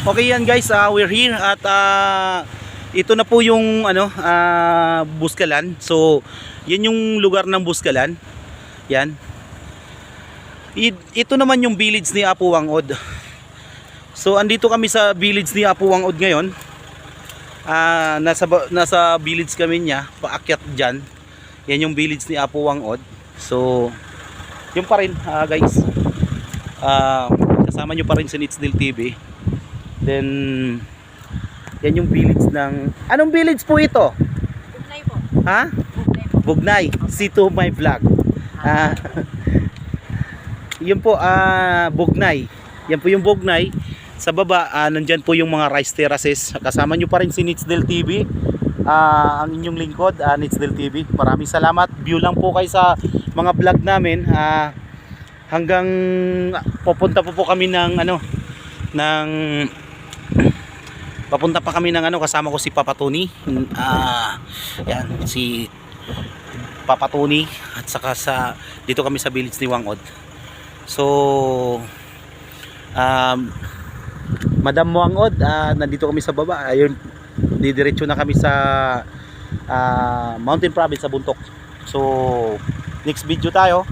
Okay yan guys, we're here at ito na po yung Buskalan. So, yan yung lugar ng Buskalan. Yan. Ito naman yung village ni Apo Wangod. So, andito kami sa village ni Apo Wangod ngayon. Nasa village kami niya, paakyat dyan. Yan yung village ni Apo Wangod. So, yun pa rin guys. Kasama nyo pa rin sa Nitsdale TV. Then, yan yung village ng... Anong village po ito? Bugnay po. Ha? Bugnay. See to my vlog. Yun po, Bugnay. Yan po yung Bugnay. Sa baba, nandyan po yung mga rice terraces. Kasama nyo pa rin si Nitsdale TV. Ang inyong lingkod, Nitsdale TV. Maraming salamat. View lang po kayo sa mga vlog namin. Hanggang pupunta po kami ng papunta pa kami ng kasama ko si Papa Tony. Yan, si Papa Tony at saka dito kami sa village ni Wangod. So Madam Wangod, nandito kami sa baba. Ayun, didiretso na kami sa Mountain Province sa Buntok. So next video tayo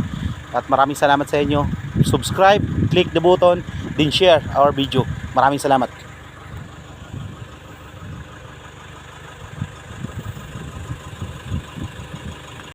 at maraming salamat sa inyo. Subscribe, click the button, then share our video. Maraming salamat.